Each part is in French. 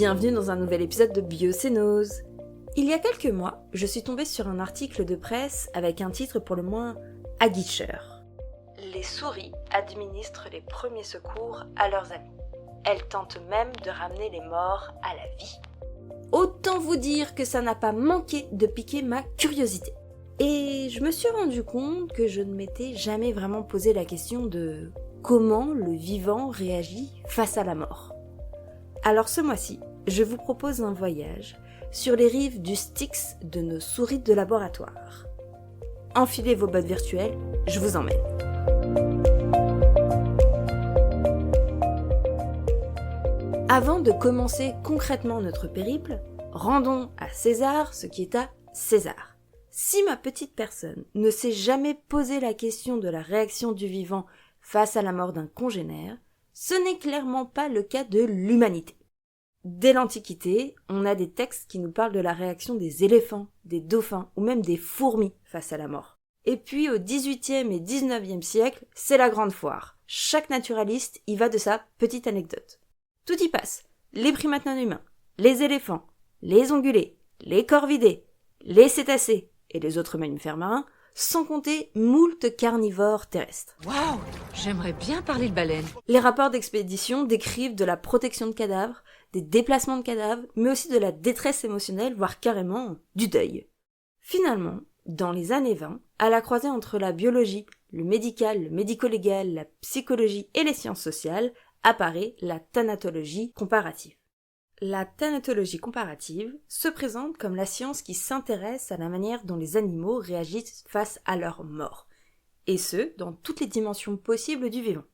bienvenue dans un nouvel épisode de Biocénose. Il y a quelques mois, je suis tombée sur un article de presse avec un titre pour le moins aguicheur. Les souris administrent les premiers secours à leurs amis. Elles tentent même de ramener les morts à la vie. Autant vous dire que ça n'a pas manqué de piquer ma curiosité. Et je me suis rendu compte que je ne m'étais jamais vraiment posé la question de comment le vivant réagit face à la mort. Alors ce mois-ci, je vous propose un voyage sur les rives du Styx de nos souris de laboratoire. Enfilez vos bottes virtuelles, je vous emmène. Avant de commencer concrètement notre périple, rendons à César ce qui est à César. Si ma petite personne ne s'est jamais posé la question de la réaction du vivant face à la mort d'un congénère, ce n'est clairement pas le cas de l'humanité. Dès l'Antiquité, on a des textes qui nous parlent de la réaction des éléphants, des dauphins ou même des fourmis face à la mort. Et puis au XVIIIe et XIXe siècle, c'est la grande foire. Chaque naturaliste y va de sa petite anecdote. Tout y passe. Les primates non humains, les éléphants, les ongulés, les corvidés, les cétacés et les autres mammifères marins, sans compter moult carnivores terrestres. Waouh, j'aimerais bien parler de baleines. Les rapports d'expédition décrivent de la protection de cadavres, des déplacements de cadavres, mais aussi de la détresse émotionnelle, voire carrément du deuil. Finalement, dans les années 20, à la croisée entre la biologie, le médical, le médico-légal, la psychologie et les sciences sociales, apparaît la thanatologie comparative. La thanatologie comparative se présente comme la science qui s'intéresse à la manière dont les animaux réagissent face à leur mort, et ce, dans toutes les dimensions possibles du vivant.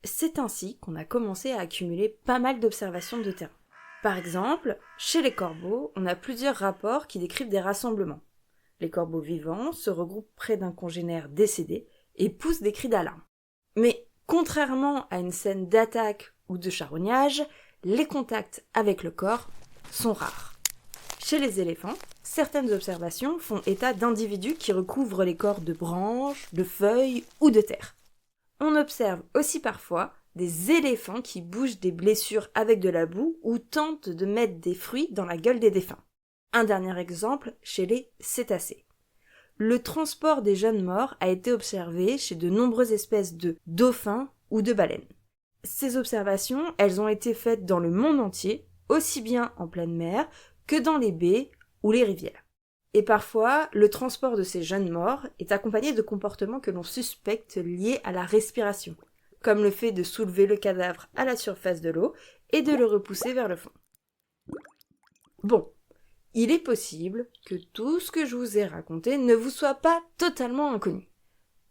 C'est ainsi qu'on a commencé à accumuler pas mal d'observations de terrain. Par exemple, chez les corbeaux, on a plusieurs rapports qui décrivent des rassemblements. Les corbeaux vivants se regroupent près d'un congénère décédé et poussent des cris d'alarme. Mais contrairement à une scène d'attaque ou de charognage, les contacts avec le corps sont rares. Chez les éléphants, certaines observations font état d'individus qui recouvrent les corps de branches, de feuilles ou de terre. On observe aussi parfois des éléphants qui bougent des blessures avec de la boue ou tentent de mettre des fruits dans la gueule des défunts. Un dernier exemple chez les cétacés. Le transport des jeunes morts a été observé chez de nombreuses espèces de dauphins ou de baleines. Ces observations, elles ont été faites dans le monde entier, aussi bien en pleine mer que dans les baies ou les rivières. Et parfois, le transport de ces jeunes morts est accompagné de comportements que l'on suspecte liés à la respiration, comme le fait de soulever le cadavre à la surface de l'eau et de le repousser vers le fond. Bon, il est possible que tout ce que je vous ai raconté ne vous soit pas totalement inconnu.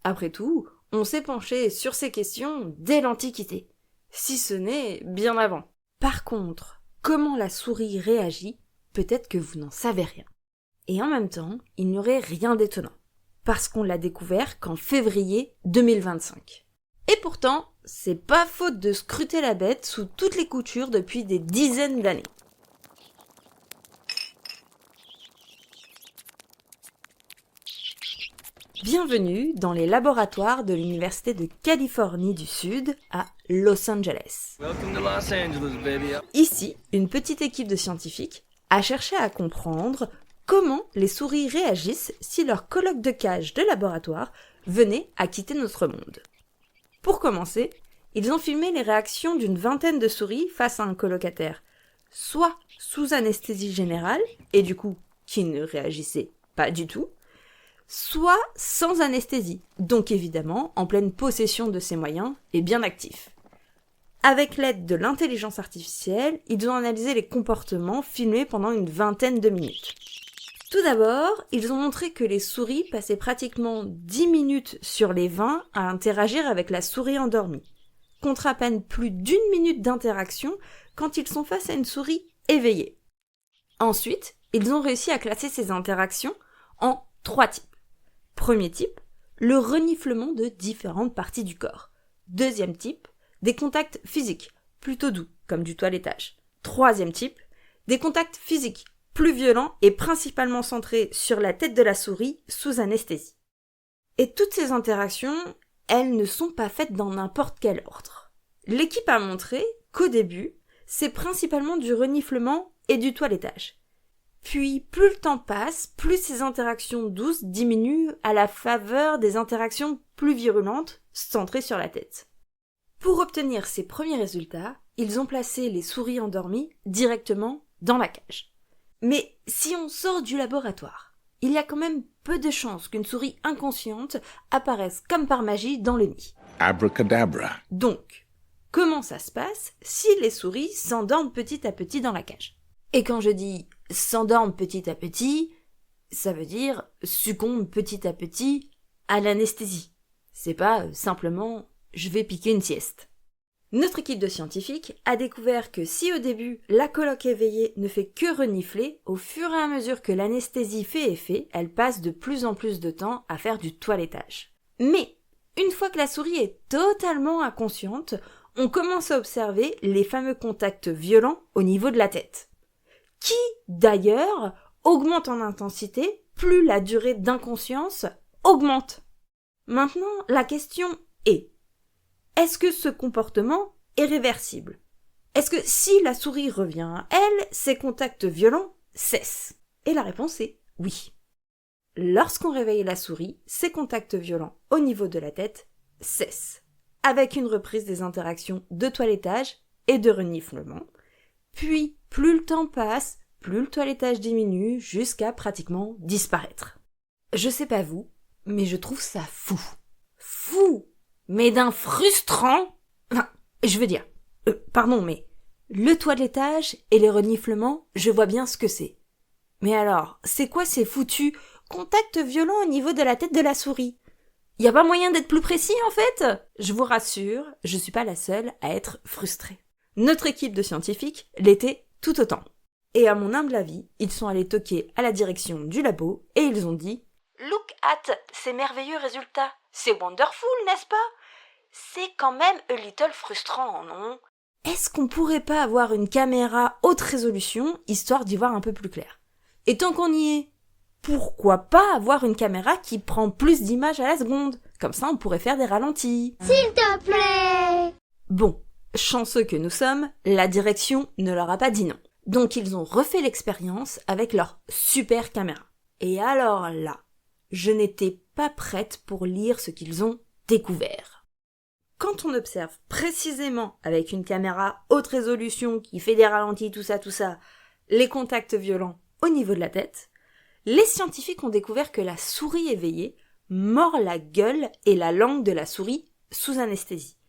Après tout, on s'est penché sur ces questions dès l'Antiquité, si ce n'est bien avant. Par contre, comment la souris réagit, peut-être que vous n'en savez rien. Et en même temps, il n'y aurait rien d'étonnant, parce qu'on l'a découvert qu'en février 2025. Et pourtant, c'est pas faute de scruter la bête sous toutes les coutures depuis des dizaines d'années. Bienvenue dans les laboratoires de l'Université de Californie du Sud à Los Angeles. Welcome to Los Angeles, baby. Ici, une petite équipe de scientifiques a cherché à comprendre comment les souris réagissent si leur colloque de cage de laboratoire venait à quitter notre monde. Pour commencer, ils ont filmé les réactions d'une vingtaine de souris face à un colocataire, soit sous anesthésie générale, et du coup, qui ne réagissait pas du tout, soit sans anesthésie, donc évidemment en pleine possession de ses moyens et bien actif. Avec l'aide de l'intelligence artificielle, ils ont analysé les comportements filmés pendant une vingtaine de minutes. Tout d'abord, ils ont montré que les souris passaient pratiquement 10 minutes sur les 20 à interagir avec la souris endormie, contre à peine plus d'1 minute d'interaction quand ils sont face à une souris éveillée. Ensuite, ils ont réussi à classer ces interactions en 3 types. Premier type, le reniflement de différentes parties du corps. Deuxième type, des contacts physiques, plutôt doux, comme du toilettage. Troisième type, des contacts physiques, plus violents et principalement centrés sur la tête de la souris sous anesthésie. Et toutes ces interactions, elles ne sont pas faites dans n'importe quel ordre. L'équipe a montré qu'au début, c'est principalement du reniflement et du toilettage. Puis, plus le temps passe, plus ces interactions douces diminuent à la faveur des interactions plus virulentes, centrées sur la tête. Pour obtenir ces premiers résultats, ils ont placé les souris endormies directement dans la cage. Mais si on sort du laboratoire, il y a quand même peu de chances qu'une souris inconsciente apparaisse comme par magie dans le nid. Abracadabra. Donc, comment ça se passe si les souris s'endorment petit à petit dans la cage? Et quand je dis s'endorment petit à petit, ça veut dire succombent petit à petit à l'anesthésie. C'est pas simplement je vais piquer une sieste. Notre équipe de scientifiques a découvert que si au début la coloc éveillée ne fait que renifler, au fur et à mesure que l'anesthésie fait effet, elle passe de plus en plus de temps à faire du toilettage. Mais une fois que la souris est totalement inconsciente, on commence à observer les fameux contacts violents au niveau de la tête, qui d'ailleurs augmentent en intensité plus la durée d'inconscience augmente. Maintenant, la question est-ce que ce comportement est réversible? Est-ce que si la souris revient à elle, ces contacts violents cessent? Et la réponse est oui. Lorsqu'on réveille la souris, ces contacts violents au niveau de la tête cessent, avec une reprise des interactions de toilettage et de reniflement. Puis, plus le temps passe, plus le toilettage diminue jusqu'à pratiquement disparaître. Je sais pas vous, mais je trouve ça fou. Fou! Mais d'un frustrant... Enfin, je veux dire... pardon, mais... Le toilettage et les reniflements, je vois bien ce que c'est. Mais alors, c'est quoi ces foutus contacts violents au niveau de la tête de la souris? Y a pas moyen d'être plus précis, en fait? Je vous rassure, je suis pas la seule à être frustrée. Notre équipe de scientifiques l'était tout autant. Et à mon humble avis, ils sont allés toquer à la direction du labo et ils ont dit « Look at ces merveilleux résultats. C'est wonderful, n'est-ce pas? C'est quand même a little frustrant, non? Est-ce qu'on pourrait pas avoir une caméra haute résolution, histoire d'y voir un peu plus clair? Et tant qu'on y est, pourquoi pas avoir une caméra qui prend plus d'images à la seconde? Comme ça, on pourrait faire des ralentis. S'il te plaît! Bon, chanceux que nous sommes, la direction ne leur a pas dit non. Donc ils ont refait l'expérience avec leur super caméra. Et alors là, je n'étais pas prête pour lire ce qu'ils ont découvert. Quand on observe précisément avec une caméra haute résolution qui fait des ralentis, tout ça, les contacts violents au niveau de la tête, les scientifiques ont découvert que la souris éveillée mord la gueule et la langue de la souris sous anesthésie.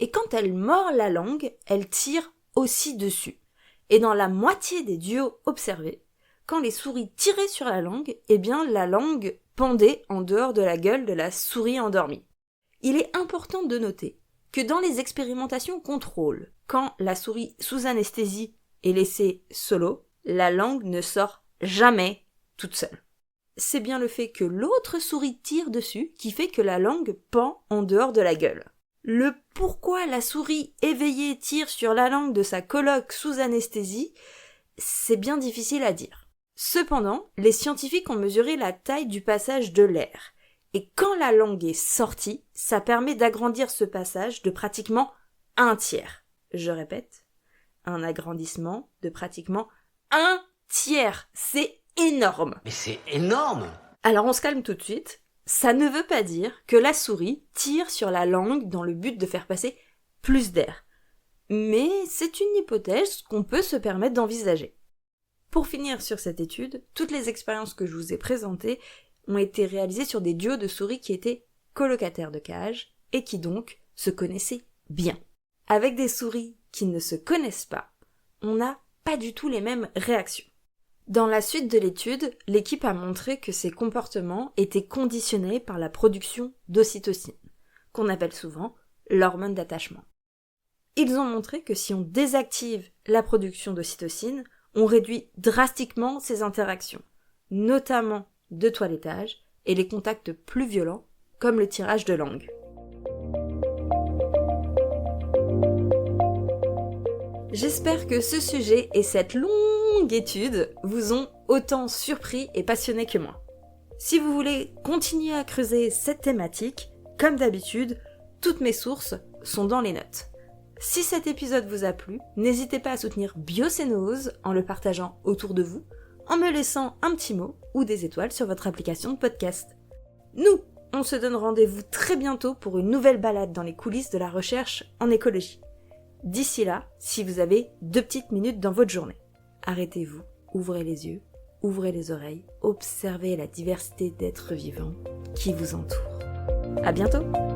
Et quand elle mord la langue, elle tire aussi dessus. Et dans la moitié des duos observés, quand les souris tiraient sur la langue, eh bien la langue pendait en dehors de la gueule de la souris endormie. Il est important de noter que dans les expérimentations contrôle, quand la souris sous anesthésie est laissée solo, la langue ne sort jamais toute seule. C'est bien le fait que l'autre souris tire dessus qui fait que la langue pend en dehors de la gueule. Le pourquoi la souris éveillée tire sur la langue de sa coloc sous anesthésie, c'est bien difficile à dire. Cependant, les scientifiques ont mesuré la taille du passage de l'air. Et quand la langue est sortie, ça permet d'agrandir ce passage de pratiquement 1/3. Je répète, un agrandissement de pratiquement 1/3. C'est énorme. Mais c'est énorme! Alors on se calme tout de suite. Ça ne veut pas dire que la souris tire sur la langue dans le but de faire passer plus d'air. Mais c'est une hypothèse qu'on peut se permettre d'envisager. Pour finir sur cette étude, toutes les expériences que je vous ai présentées ont été réalisées sur des duos de souris qui étaient colocataires de cage et qui donc se connaissaient bien. Avec des souris qui ne se connaissent pas, on n'a pas du tout les mêmes réactions. Dans la suite de l'étude, l'équipe a montré que ces comportements étaient conditionnés par la production d'ocytocine, qu'on appelle souvent l'hormone d'attachement. Ils ont montré que si on désactive la production d'ocytocine, on réduit drastiquement ces interactions, notamment de toilettage et les contacts plus violents, comme le tirage de langue. J'espère que ce sujet et cette longue étude vous ont autant surpris et passionné que moi. Si vous voulez continuer à creuser cette thématique, comme d'habitude, toutes mes sources sont dans les notes. Si cet épisode vous a plu, n'hésitez pas à soutenir Biocénose en le partageant autour de vous, en me laissant un petit mot ou des étoiles sur votre application de podcast. Nous, on se donne rendez-vous très bientôt pour une nouvelle balade dans les coulisses de la recherche en écologie. D'ici là, si vous avez 2 petites minutes dans votre journée, arrêtez-vous, ouvrez les yeux, ouvrez les oreilles, observez la diversité d'êtres vivants qui vous entourent. À bientôt!